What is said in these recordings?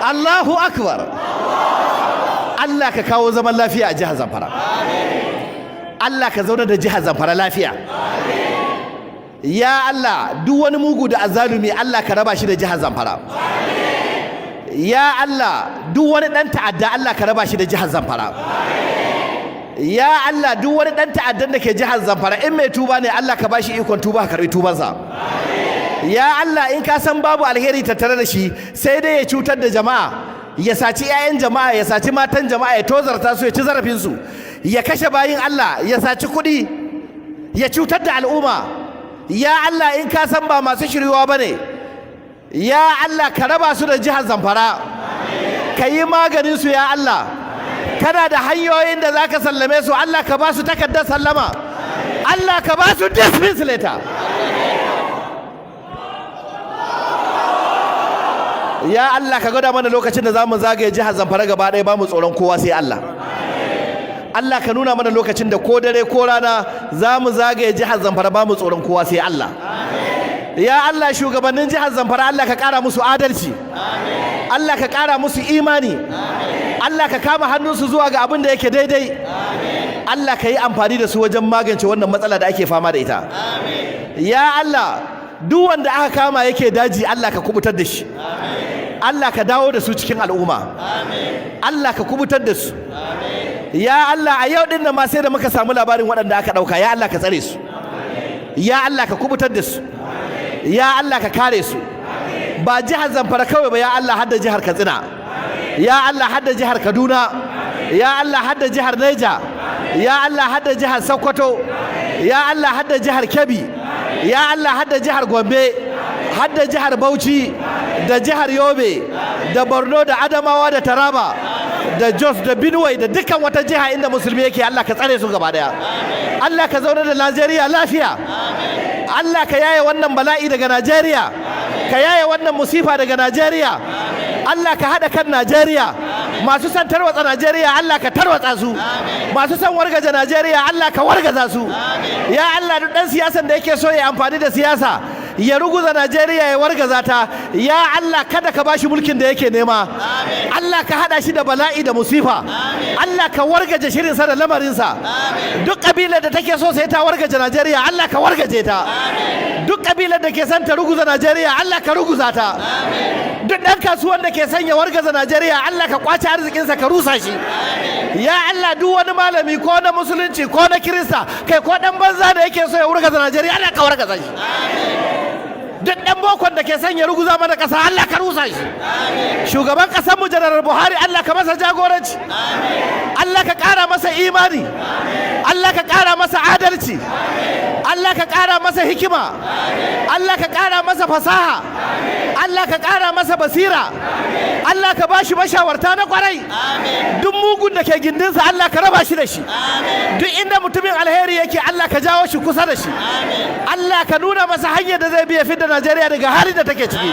Allahu akbar. Allah ka kawo zaman lafiya a jihar Zamfara. Allah ka zauna da jihar Zamfara lafiya. Ya Allah, duk wani mugu da azzalumi Allah ka raba shi da jihar Zamfara. Ya Allah, duk wani dan ta'adda Allah ka raba shi da jihar Zamfara. Ya Allah, duk wani dan ta'addan da ke jihar Zamfara in mai tuba ne Allah ka bashi ikon tuba ka karbi tubansa. Ya Allah, in ka san babu alheri tattare da shi sai dai ya cutar da jama'a, ya saci 'ya'yan jama'a, ya saci matan jama'a, ya tozarta su, ya ci zarafin su, ya kashe bayin Allah, ya saci kuɗi, ya cutar da al'umma. Ya Allah, in ka san ba masu shiryuwa bane, ya Allah ka raba su da jihar Zamfara, ka yi maganin su. Ya Allah, kana da hanyoyin da zaka sallame su. Allah ka ba su takardar sallama, Allah ka ba su dismiss letter. Ya Allah, ka gwada mana lokacin da za mu zagaye jihar Zamfara gaba ɗaya ba mu tsoron kowa sai Allah. Allah ka nuna mana lokacin da ko dare ko rana za mu zagaye jihar Zamfara ba mu tsoron kowa sai Allah. Ya Allah, shugabannin jihar Zamfara Allah ka ƙara musu adalci, Allah ka ƙara musu imani, Allah ka kama hannunsu zuwa ga abin da yake daidai. Allah ka yi amfani da su wajen magance wannan matsala da ake fama da ita. Ya Allah, duk wanda aka kama yake daji Allah ka kubutar da shi, Allah ka dawo da su cikin al'umma, Allah ka kubutar da su. Ya Allah, a yau din nan ma sai da muka samu labarin waɗanda aka ɗauka. Ya Allah ka tsare su, ya Allah ka kubutar da su, ya Allah ka kare su. Ba jihar Zamfara kawai ba, ya Allah hadda jihar Katsina, ya Allah hadda jihar Kaduna, ya Allah hadda jihar Niger, ya Allah hadda jihar Sokoto, ya Allah hadda jihar Kebbi, ya Allah hadda jihar Gombe, hadda jihar Bauchi da jihar Yobe da Borno da Adamawa da Taraba da Jos da Benue da dukkan wata jiha inda musulmi yake. Allah ka tsare su gaba daya. Allah ka zauna da Najeriya lafiya. Allah ka yaye wannan bala'i daga Najeriya, ka yaye wannan musifa daga Najeriya. Allah ka haɗa kan Najeriya. Masu son tarwatsa Najeriya Allah ka tarwatsa su, masu son wargaza Najeriya Allah ka wargaza su. Ya Allah, duk ɗan siyasan da yake so ya amfani da siyasa ya ruguza Najeriya ya wargaza ta, ya Allah kada ka bashi mulkin da yake nema. Allah ka hada shi da bala'i da musifa. Allah ka wargaje shirinsa da lamarinsa. Duk kabilar da take so sai ta wargaje Najeriya Allah ka wargaje ta. Duk kabilar da ke son ta ruguza Najeriya Allah ka ruguza ta. Duk ɗan kasuwan da ke son ya wargaza Najeriya Allah ka kwace arzikinsa ka rusa shi. Ya Allah, duk wani malami ko na musulunci ko na kirista kai ko ɗan banza da yake so ya wargaza Najeriya Allah ka wargaza shi. Duk ɗan bokon da ke son ya ruguza mana ƙasa Allah ka rusa shi. Shugaban ƙasar mu Janar Buhari Allah ka masa jagoranci, Allah ka ƙara masa imani, Allah ka ƙara masa adalci, Allah ka ƙara masa hikima, Allah ka ƙara masa fasaha, Allah ka ƙara masa basira, Allah ka bashi mashawarta na kwarai. Duk mugun da ke gindinsa Allah ka raba shi da shi. Duk inda mutumin alheri yake Allah ka jawo shi kusa da shi. Allah ka nuna masa hanyar da zai biya fidda Najeriya daga halin da take ciki.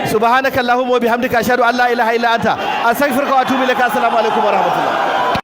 Subhanakallahumma wa bihamdika ashhadu an la ilaha illa anta astaghfiruka wa atubu ilaik. Assalamu alaikum wa rahmatullah.